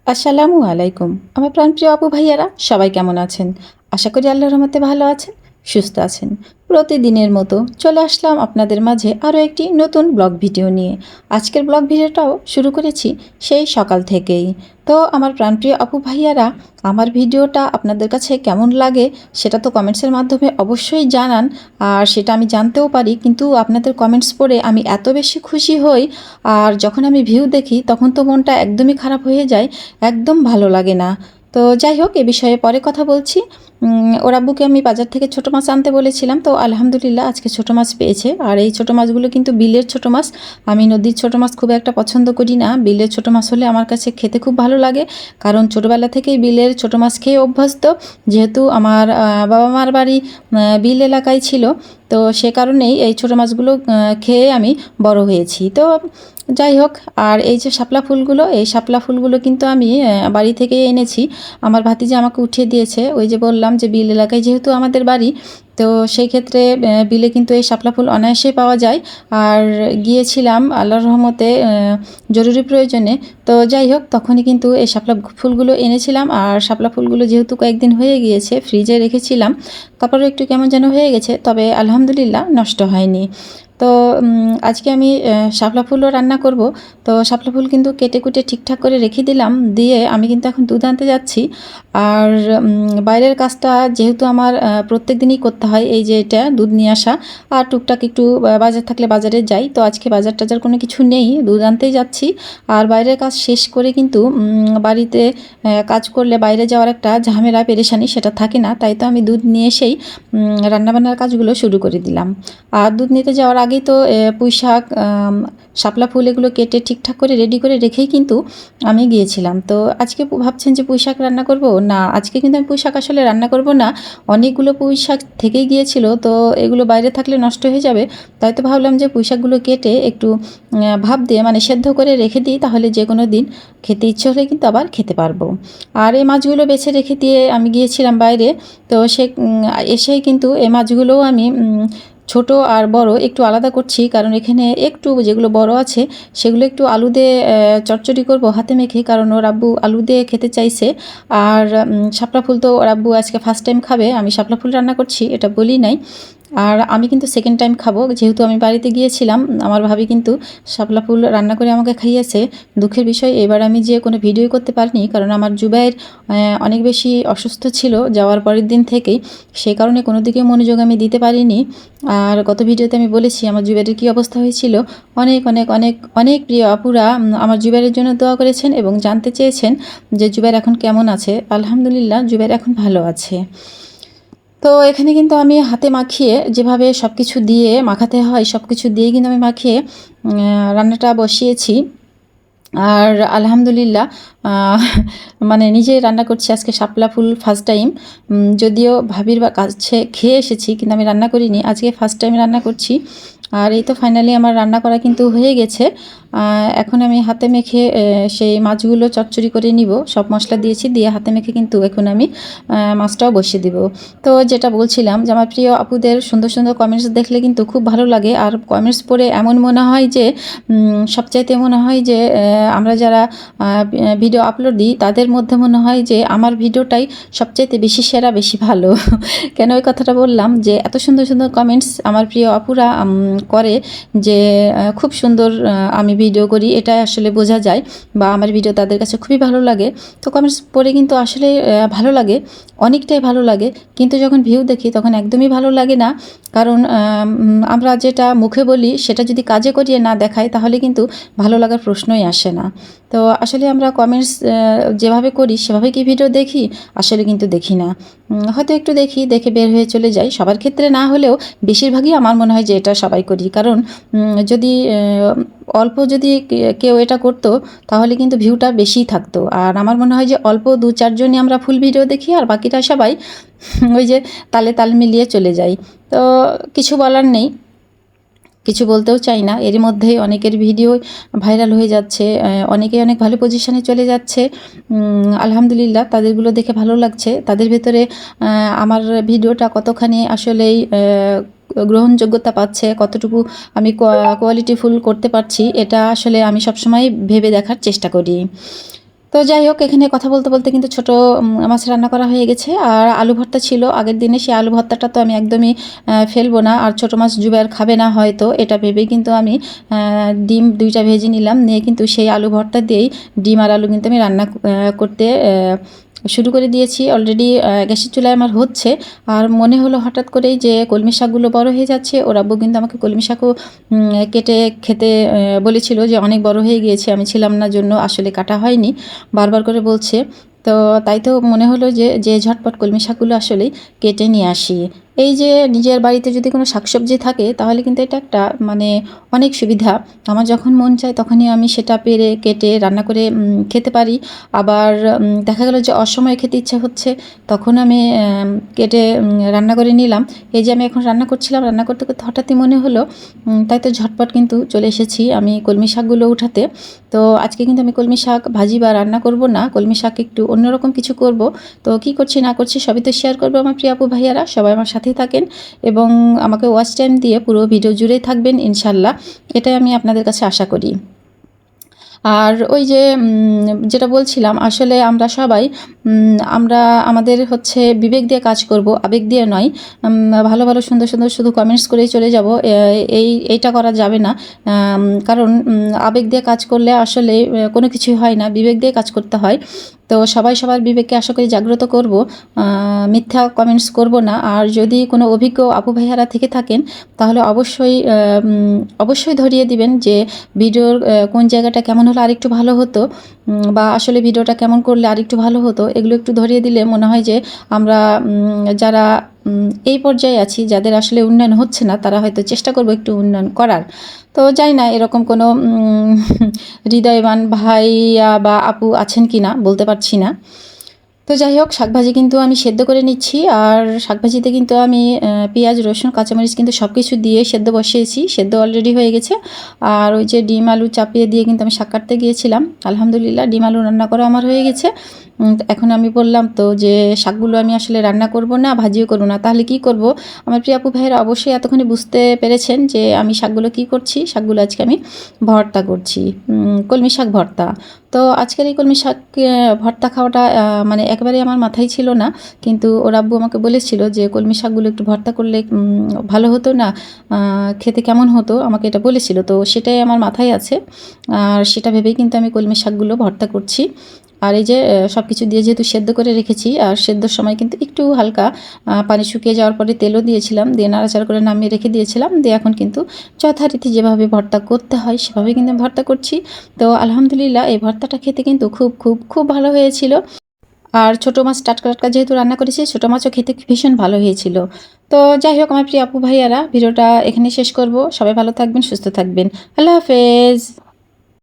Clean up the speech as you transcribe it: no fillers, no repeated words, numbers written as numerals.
আসসালামু আলাইকুম। আমার প্রাণপ্রিয় আপু ভাইয়ারা সবাই কেমন আছেন? আশা করি আল্লাহর রহমতে ভালো আছেন, সুস্থ আছেন। প্রতিদিনের মতো চলে আসলাম আপনাদের মাঝে আরও একটি নতুন ব্লগ ভিডিও নিয়ে। আজকের ব্লগ ভিডিওটাও শুরু করেছি সেই সকাল থেকেই। তো আমার প্রাণপ্রিয় আপু ভাইয়ারা, আমার ভিডিওটা আপনাদের কাছে কেমন লাগে সেটা তো কমেন্টসের মাধ্যমে অবশ্যই জানান। আর সেটা আমি জানতেও পারি, কিন্তু আপনাদের কমেন্টস পড়ে আমি এত বেশি খুশি হই। আর যখন আমি ভিউ দেখি তখন তো মনটা একদমই খারাপ হয়ে যায়, একদম ভালো লাগে না। তো যাই হোক, এ বিষয়ে পরে কথা বলছি। ওর আব্বুকে আমি বাজার থেকে ছোটো মাছ আনতে বলেছিলাম, তো আলহামদুলিল্লাহ আজকে ছোটো মাছ পেয়েছে। আর এই ছোটো মাছগুলো কিন্তু বিলের ছোটো মাছ। আমি নদীর ছোটো মাছ খুব একটা পছন্দ করি না, বিলের ছোটো মাছ হলে আমার কাছে খেতে খুব ভালো লাগে। কারণ ছোটোবেলা থেকেই বিলের ছোটো মাছ খেয়ে অভ্যস্ত, যেহেতু আমার বাবা মার বাড়ি বিল এলাকায় ছিল। তো সে কারণেই এই ছোটো মাছগুলো খেয়ে আমি বড় হয়েছি। তো যাই হোক, আর এই যে শাপলা ফুলগুলো, এই শাপলা ফুলগুলো কিন্তু আমি বাড়ি থেকে এনেছি। আমার ভাতিজা আমাকে উঠিয়ে দিয়েছে। ওই যে বললাম যে বিল এলাকায় যেহেতু আমাদের বাড়ি, তো সেই ক্ষেত্রে বিলে কিন্তু এই শাপলা ফুল অনায়াসেই পাওয়া যায়। আর গিয়েছিলাম আল্লাহর রহমতে জরুরি প্রয়োজনে। তো যাই হোক, তখনই কিন্তু এই শাপলা ফুলগুলো এনেছিলাম। আর শাপলা ফুলগুলো যেহেতু কয়েকদিন হয়ে গিয়েছে, ফ্রিজে রেখেছিলাম, তারপরে একটু কেমন যেন হয়ে গেছে, তবে আলহামদুলিল্লাহ নষ্ট হয়নি। তো আজকে আমি শাপলা ফুলও রান্না করব। তো শাপলা ফুল কিন্তু কেটে কুটে ঠিকঠাক করে রেখে দিলাম, দিয়ে আমি কিন্তু এখন দুধ আনতে যাচ্ছি। আর বাইরের কাজটা যেহেতু আমার প্রত্যেক দিনই করতে হয়, এই যে এটা দুধ নিয়ে আসা, আর টুকটাক একটু বাজার থাকলে বাজারে যাই। তো আজকে বাজার টাজার কোনো কিছু নেই, দুধ আনতেই যাচ্ছি। আর বাইরের কাজ শেষ করে কিন্তু বাড়িতে কাজ করলে বাইরে যাওয়ার একটা ঝামেলা পেরেশানি সেটা থাকে না, তাই তো আমি দুধ নিয়ে এসেই রান্নাবান্নার কাজগুলো শুরু করে দিলাম। আর দুধ নিতে যাওয়ার আগেই তো পুঁই শাক, শাপলা ফুল এগুলো কেটে ঠিকঠাক করে রেডি করে রেখেই কিন্তু আমি গিয়েছিলাম। তো আজকে ভাবছেন যে পুঁই শাক রান্না করব না, আজকে কিন্তু আমি পুঁই শাক আসলে রান্না করব না। অনেকগুলো পুঁই শাক থেকেই গিয়েছিল, তো এগুলো বাইরে থাকলে নষ্ট হয়ে যাবে। তাই তো ভাবলাম যে পুঁই শাকগুলো কেটে একটু ভাপ দিয়ে মানে সেদ্ধ করে রেখে দিই, তাহলে যে কোনো দিন খেতে ইচ্ছে হলে কিন্তু আবার খেতে পারবো। আর এই মাছগুলো বেছে রেখে দিয়ে আমি গিয়েছিলাম বাইরে। তো এসেই কিন্তু এই মাছগুলোও আমি ছোট আর বড় একটু আলাদা করছি, কারণ এখানে একটু যেগুলো বড় আছে সেগুলো একটু আলু দিয়ে চচ্চড়ি করব হাতে মেখে, কারণ ওর আব্বু আলু দিয়ে খেতে চাইছে। আর শাপলা ফুল তো ওর আব্বু আজকে ফার্স্ট টাইম খাবে, আমি শাপলা ফুল রান্না করছি এটা বলি নাই। আর আমি কিন্তু সেকেন্ড টাইম খাবো, যেহেতু আমি বাড়িতে গিয়েছিলাম। আমার ভাবি কিন্তু শাপলা ফুল রান্না করে আমাকে খাইয়েছে। দুঃখের বিষয় এবার আমি যে কোনো ভিডিও করতে পারিনি, কারণ আমার জুবাইর অনেক বেশি অসুস্থ ছিল যাওয়ার পরের দিন থেকেই, সেই কারণে কোনো দিকে মনোযোগ আমি দিতে পারিনি। আর গত ভিডিওতে আমি বলেছি আমার জুবাইরের কী অবস্থা হয়েছিল। অনেক অনেক অনেক অনেক প্রিয় আপুরা আমার জুবাইরের জন্য দোয়া করেছেন এবং জানতে চেয়েছেন যে জুবাইর এখন কেমন আছে। আলহামদুলিল্লাহ জুবাইর এখন ভালো আছে। তো এখানে কিন্তু আমি হাতে মাখিয়ে, যেভাবে সব কিছু দিয়ে মাখাতে হয় সব কিছু দিয়ে কিন্তু আমি মাখিয়ে রান্নাটা বসিয়েছি। আর আলহামদুলিল্লাহ মানে নিজেই রান্না করছি আজকে শাপলা ফুল ফার্স্ট টাইম। যদিও ভাবির কাছে খেয়ে এসেছি, কিন্তু আমি রান্না করিনি, আজকে ফার্স্ট টাইম রান্না করছি। আর এই তো ফাইনালি আমার রান্না করা কিন্তু হয়ে গেছে। এখন আমি হাতে মেখে সেই মাছগুলো চচ্চড়ি করে নিব। সব মশলা দিয়েছি, দিয়ে হাতে মেখে কিন্তু এখন আমি মাছটাও বসিয়ে দিব। তো যেটা বলছিলাম যে আমার প্রিয় আপুদের সুন্দর সুন্দর কমেন্টস দেখলে কিন্তু খুব ভালো লাগে। আর কমেন্টস পড়ে এমন মনে হয় যে সবচাইতে মনে হয় যে আমরা যারা ভিডিও আপলোড দিই তাদের মধ্যে মনে হয় যে আমার ভিডিওটাই সবচাইতে বেশি সেরা, বেশি ভালো। কেন ওই কথাটা বললাম, যে এত সুন্দর সুন্দর কমেন্টস আমার প্রিয় আপুরা করে, যে খুব সুন্দর আমি ভিডিও করি এটা আসলে বোঝা যায়, বা আমার ভিডিও তাদের কাছে খুবই ভালো লাগে। তো কমেন্টস পড়ে কিন্তু আসলে ভালো লাগে, অনেকটাই ভালো লাগে। কিন্তু যখন ভিউ দেখি তখন একদমই ভালো লাগে না, কারণ আমরা যেটা মুখে বলি সেটা যদি কাজে করিয়ে না দেখাই তাহলে কিন্তু ভালো লাগার প্রশ্নই আসে না। তো আসলে আমরা কমেন্টস যেভাবে করি সেভাবে কি ভিডিও দেখি? আসলে কিন্তু দেখি না। হয়তো একটু দেখি, দেখে বের হয়ে চলে যাই। সবার ক্ষেত্রে না হলেও বেশিরভাগই আমার মনে হয় যে এটা সবাই করি, কারণ যদি অল্প যদি কেউ এটা করতো তাহলে কিন্তু ভিউটা বেশিই থাকতো। আর আমার মনে হয় যে অল্প 2-4 জনই আমরা ফুল ভিডিও দেখি, আর বাকিটা সবাই ওই যে তালে তাল মিলিয়ে চলে যাই। তো কিছু বলার নেই, কিছু বলতেও চাই না। এর মধ্যেই অনেকের ভিডিও ভাইরাল হয়ে যাচ্ছে, অনেকেই অনেক ভালো পজিশনে চলে যাচ্ছে। আলহামদুলিল্লাহ তাদেরগুলো দেখে ভালো লাগছে। তাদের ভেতরে আমার ভিডিওটা কতখানি আসলেই গ্রহণযোগ্যতা পাচ্ছে, কতটুকু আমি কোয়ালিটিফুল করতে পারছি, এটা আসলে আমি সবসময় ভেবে দেখার চেষ্টা করি। তো যাই হোক, এখানে কথা বলতে বলতে কিন্তু ছোট মাছ রান্না করা হয়ে গেছে। আর আলু ভর্তা ছিল আগের দিনে, সেই আলু ভর্তাটা তো আমি একদমই ফেলবো না। আর ছোট মাছ জুবাইর খাবে না হয়তো, এটা ভেবেই কিন্তু আমি ডিম 2টা ভেজে নিলাম, নিয়ে কিন্তু সেই আলু ভর্তা দিয়েই ডিম আর আলু কিন্তু আমি রান্না করতে শুরু করে দিয়েছি। অলরেডি গ্যাসের চুলায় আমার হচ্ছে। আর মনে হলো হঠাৎ করেই যে কলমি শাকগুলো বড় হয়ে যাচ্ছে। ওর আব্বু কিন্তু আমাকে কলমি শাকও কেটে খেতে বলেছিল, যে অনেক বড় হয়ে গিয়েছে, আমি ছিলাম না জন্য আসলে কাটা হয়নি, বারবার করে বলছে। তো তাই তো মনে হলো যে ঝটপট কলমি শাকগুলো আসলেই কেটে নিয়ে আসি। এই যে নিজের বাড়িতে যদি কোনো শাকসবজি থাকে তাহলে কিন্তু এটা একটা মানে অনেক সুবিধা। আমার যখন মন চায় তখনই আমি সেটা পেরে কেটে রান্না করে খেতে পারি। আবার দেখা গেল যে অসময়ে খেতে ইচ্ছা হচ্ছে, তখন আমি কেটে রান্না করে নিলাম। এই যে আমি এখন রান্না করছিলাম, রান্না করতে করতে হঠাৎই মনে হলো, তাই তো ঝটপট কিন্তু চলে এসেছি আমি কলমি শাকগুলো উঠাতে। তো আজকে কিন্তু আমি কলমি শাক ভাজি বা রান্না করব না, কলমি শাক একটু অন্যরকম কিছু করব। তো কি করছি না করছি সবই তো শেয়ার করবো আমার প্রিয় আপু ভাইয়ারা, সবাই আমার সাথেই থাকেন এবং আমাকে ওয়াচ টাইম দিয়ে পুরো ভিডিও জুড়েই থাকবেন ইনশাল্লাহ, এটাই আমি আপনাদের কাছে আশা করি। আর ওই যে যেটা বলছিলাম, আসলে আমরা সবাই আমরা আমাদের হচ্ছে বিবেক দিয়ে কাজ করব, আবেগ দিয়ে নয়। ভালো ভালো সুন্দর সুন্দর শুধু কমেন্টস করেই চলে যাব, এইটা করা যাবে না। কারণ আবেগ দিয়ে কাজ করলে আসলে কোনো কিছুই হয় না, বিবেক দিয়ে কাজ করতে হয়। তো সবাই সবার বিবেককে আশা করি জাগ্রত করব, মিথ্যা কমেন্টস করব না। আর যদি কোনো অভিজ্ঞ আপু ভাইয়ারা থেকে থাকেন তাহলে অবশ্যই ধরিয়ে দিবেন যে ভিডিওর কোন জায়গাটা কেমন হলে আরেকটু ভালো হতো, বা আসলে ভিডিওটা কেমন করলে আরেকটু ভালো হতো, এগুলো একটু ধরিয়ে দিলে মনে হয় যে আমরা যারা এই পর্যায়ে আছি, যাদের আসলে উন্নয়ন হচ্ছে না, তারা হয়তো চেষ্টা করবো একটু উন্নয়ন করার। তো জানি না এরকম কোনো হৃদয়বান ভাইয়া বা আপু আছেন কি না, বলতে পারছি না। তো যাই হোক, শাকভাজি কিন্তু আমি সেদ্ধ করে নিচ্ছি। আর শাকভাজিতে কিন্তু আমি পেঁয়াজ, রসুন, কাঁচামরিচ কিন্তু সব কিছু দিয়ে সেদ্ধ বসিয়েছি, সেদ্ধ অলরেডি হয়ে গেছে। আর ওই যে ডিম আলু চাপিয়ে দিয়ে কিন্তু আমি শাক কাটতে গিয়েছিলাম, আলহামদুলিল্লাহ ডিম আলু রান্না করা আমার হয়ে গেছে। এখন আমি বললাম তো যে শাকগুলো আমি আসলে রান্না করব না, ভাজিও করব না, তাহলে কি করব? আমার প্রিয় আপু ভাইয়েরা অবশ্যই এতক্ষণে বুঝতে পেরেছেন যে আমি শাকগুলো কি করছি। শাকগুলো আজকে আমি ভর্তা করছি, কলমি শাক ভর্তা। তো আজকের এই কলমি শাক ভর্তা খাওয়াটা মানে একেবারেই আমার মাথায় ছিল না, কিন্তু ওর আব্বু আমাকে বলেছিল যে কলমি শাকগুলো একটু ভর্তা করলে ভালো হতো না, খেতে কেমন হতো, আমাকে এটা বলেছিল। তো সেটাই আমার মাথায় আছে, আর সেটা ভেবেই কিন্তু আমি কলমি শাকগুলো ভর্তা করছি। আর এই যে সব কিছু দিয়ে যেহেতু সেদ্ধ করে রেখেছি, আর সেদ্ধর সময় কিন্তু একটু হালকা পানি শুকিয়ে যাওয়ার পরে তেলও দিয়েছিলাম, দিয়ে নাড়াচাড়া করে নামিয়ে রেখে দিয়েছিলাম। দিয়ে এখন কিন্তু যথারীতি যেভাবে ভর্তা করতে হয় সেভাবে কিন্তু আমি ভর্তা করছি। তো আলহামদুলিল্লাহ এই ভর্তাটা খেতে কিন্তু খুব খুব খুব ভালো হয়েছিল। আর ছোটো মাছ টাটকা টাটকা যেহেতু রান্না করেছি, ছোটো মাছও খেতে ভীষণ ভালো হয়েছিল। তো যাই হোক আমার প্রিয় আপু ভাইয়ারা, ভিডিওটা এখানে শেষ করব। সবাই ভালো থাকবেন, সুস্থ থাকবেন। আল্লাহ হাফেজ।